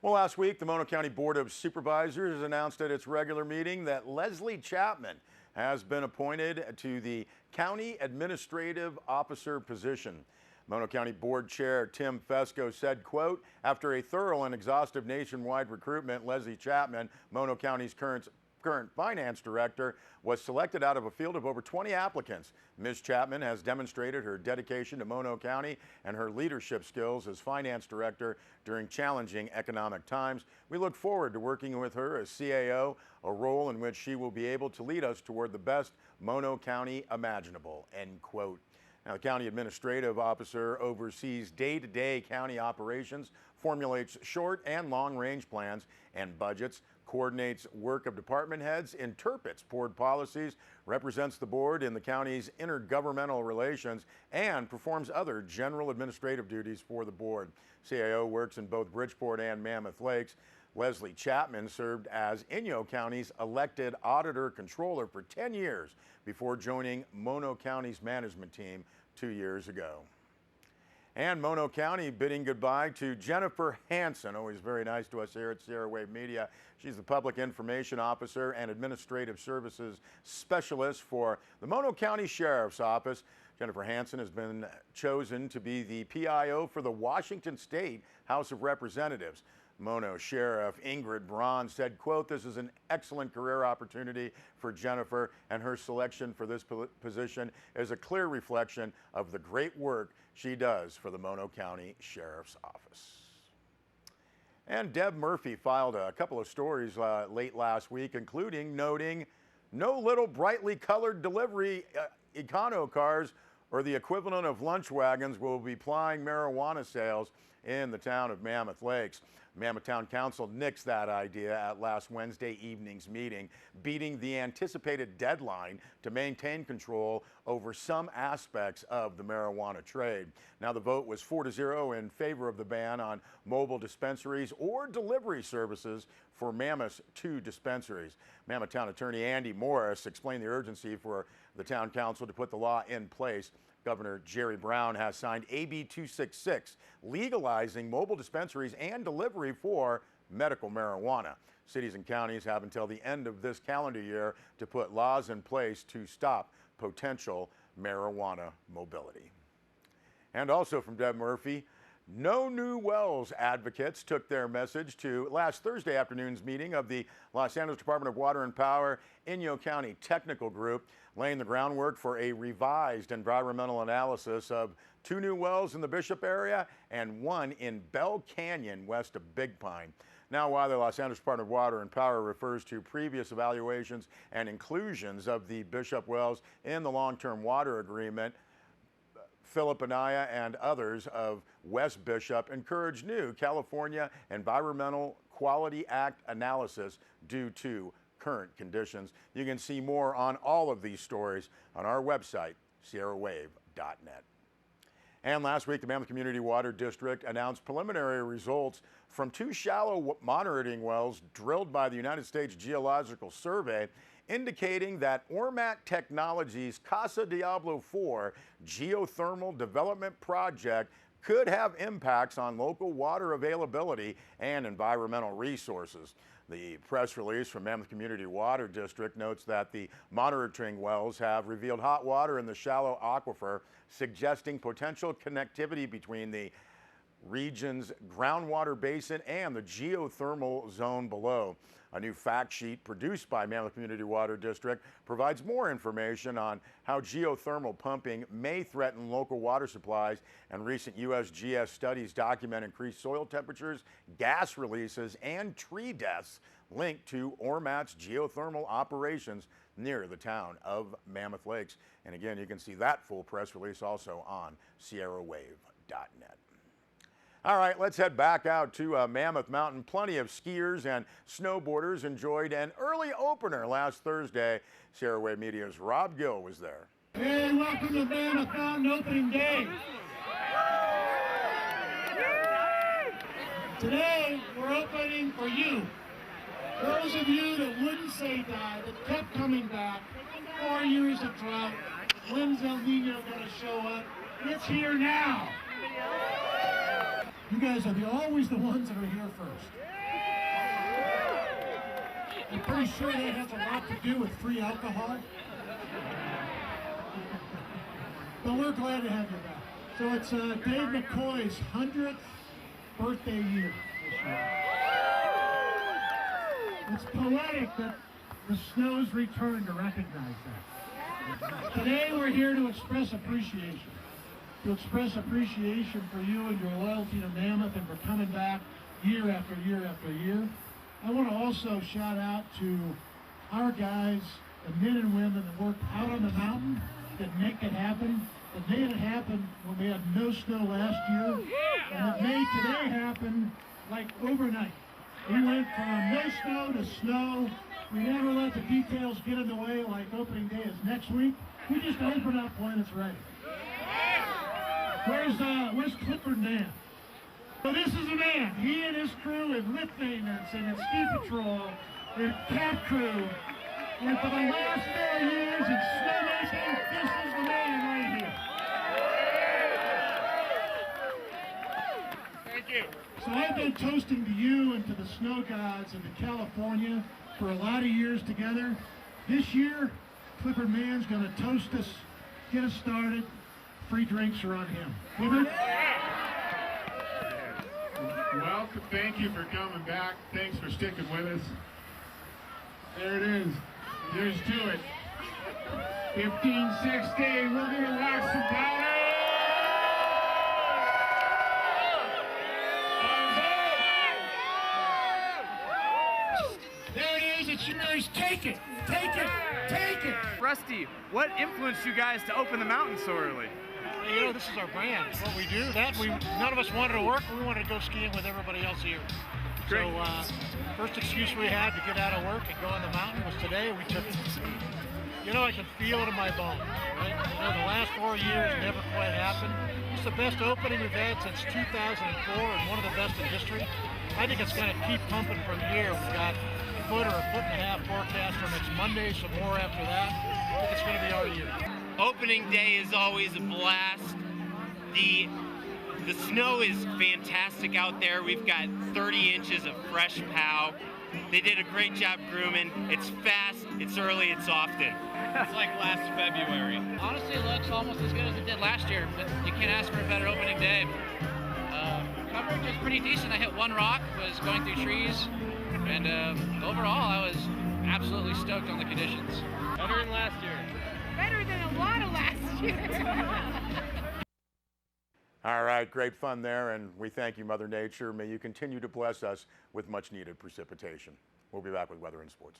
Well, last week, the Mono County Board of Supervisors announced at its regular meeting that Leslie Chapman has been appointed to the County Administrative Officer position. Mono County Board Chair Tim Fesco said, quote, after a thorough and exhaustive nationwide recruitment, Leslie Chapman, Mono County's current finance director, was selected out of a field of over 20 applicants. Ms. Chapman has demonstrated her dedication to Mono County and her leadership skills as finance director during challenging economic times. We look forward to working with her as CAO, a role in which she will be able to lead us toward the best Mono County imaginable, end quote. Now, the County Administrative Officer oversees day-to-day county operations, formulates short and long-range plans and budgets, coordinates work of department heads, interprets board policies, represents the board in the county's intergovernmental relations, and performs other general administrative duties for the board. CAO works in both Bridgeport and Mammoth Lakes. Leslie Chapman served as Inyo County's elected auditor-controller for 10 years before joining Mono County's management team 2 years ago. And Mono County bidding goodbye to Jennifer Hansen, always very nice to us here at Sierra Wave Media. She's the Public Information Officer and Administrative Services Specialist for the Mono County Sheriff's Office. Jennifer Hansen has been chosen to be the PIO for the Washington State House of Representatives. Mono Sheriff Ingrid Braun said, quote, this is an excellent career opportunity for Jennifer, and her selection for this position is a clear reflection of the great work she does for the Mono County Sheriff's Office. And Deb Murphy filed a couple of stories late last week, including noting no little brightly colored delivery econo cars or the equivalent of lunch wagons will be plying marijuana sales in the town of Mammoth Lakes. Mammoth Town Council nixed that idea at last Wednesday evening's meeting, beating the anticipated deadline to maintain control over some aspects of the marijuana trade. Now, the vote was 4-0 in favor of the ban on mobile dispensaries or delivery services for Mammoth's 2 dispensaries. Mammoth Town Attorney Andy Morris explained the urgency for the Town Council to put the law in place. Governor Jerry Brown has signed AB 266, legalizing mobile dispensaries and delivery for medical marijuana. Cities and counties have until the end of this calendar year to put laws in place to stop potential marijuana mobility. And also from Deb Murphy, no new wells advocates took their message to last Thursday afternoon's meeting of the Los Angeles Department of Water and Power Inyo County Technical Group, laying the groundwork for a revised environmental analysis of 2 new wells in the Bishop area and 1 in Bell Canyon west of Big Pine. Now, while the Los Angeles Department of Water and Power refers to previous evaluations and inclusions of the Bishop wells in the long-term water agreement, Philip Anaya and others of West Bishop encourage new California Environmental Quality Act analysis due to current conditions. You can see more on all of these stories on our website, sierrawave.net. And last week, the Mammoth Community Water District announced preliminary results from 2 shallow monitoring wells drilled by the United States Geological Survey, indicating that Ormat Technologies' Casa Diablo 4 geothermal development project could have impacts on local water availability and environmental resources. The press release from Mammoth Community Water District notes that the monitoring wells have revealed hot water in the shallow aquifer, suggesting potential connectivity between the region's groundwater basin and the geothermal zone below. A new fact sheet produced by Mammoth Community Water District provides more information on how geothermal pumping may threaten local water supplies, and recent USGS studies document increased soil temperatures, gas releases, and tree deaths linked to Ormat's geothermal operations near the town of Mammoth Lakes. And again, you can see that full press release also on sierrawave.net. All right, let's head back out to Mammoth Mountain. Plenty of skiers and snowboarders enjoyed an early opener last Thursday. Sierra Wave Media's Rob Gill was there. Hey, welcome to Mammoth Mountain opening day. Today, we're opening for you. Those of you that wouldn't say die, that kept coming back. 4 years of drought. When's El Nino going to show up? It's here now. You guys are always the ones that are here first. I'm pretty sure that has a lot to do with free alcohol. But we're glad to have you back. So it's Dave McCoy's 100th birthday year this year. It's poetic that the Snows returned to recognize that. Today we're here to express appreciation. To express appreciation for you and your loyalty to Mammoth and for coming back year after year after year. I want to also shout out to our guys, the men and women that worked out on the mountain that make it happen, that made it happen when we had no snow last year, and that made today happen like overnight. We went from no snow to snow. We never let the details get in the way like opening day is next week. We just open up when it's ready. Where's Clifford Mann? So this is a man. He and his crew in lift maintenance and in ski patrol and cat crew. And for the last 4 years in snowmaking, this is the man right here. Thank you. So I've been toasting to you and to the snow gods and to California for a lot of years together. This year, Clifford Mann's going to toast us, get us started. Free drinks are on him. Clifford? Well, thank you for coming back. Thanks for sticking with us. There it is. Here's to it. 15-16. We're going to rock some powder. There it is. It's yours. Take it. Take it. Take it. Rusty, what influenced you guys to open the mountain so early? You know, this is our brand. It's what we do. None of us wanted to work. We wanted to go skiing with everybody else here. Great. So first excuse we had to get out of work and go on the mountain was today. We took it. You know, I can feel it in my bones, right? You know, the last 4 years never quite happened. It's the best opening we've had since 2004 and one of the best in history. I think it's going to keep pumping from here. We've got a foot or a foot and a half forecast for next Monday, some more after that. I think it's going to be our year. Opening day is always a blast. The snow is fantastic out there. We've got 30 inches of fresh POW. They did a great job grooming. It's fast, it's early, it's often. It's like last February. Honestly, it looks almost as good as it did last year, but you can't ask for a better opening day. Coverage is pretty decent. I hit one rock, was going through trees, and overall I was absolutely stoked on the conditions. Better than last year. Better than a lot of last year. All right, great fun there, and we thank you, Mother Nature. May you continue to bless us with much needed precipitation. We'll be back with weather and sports.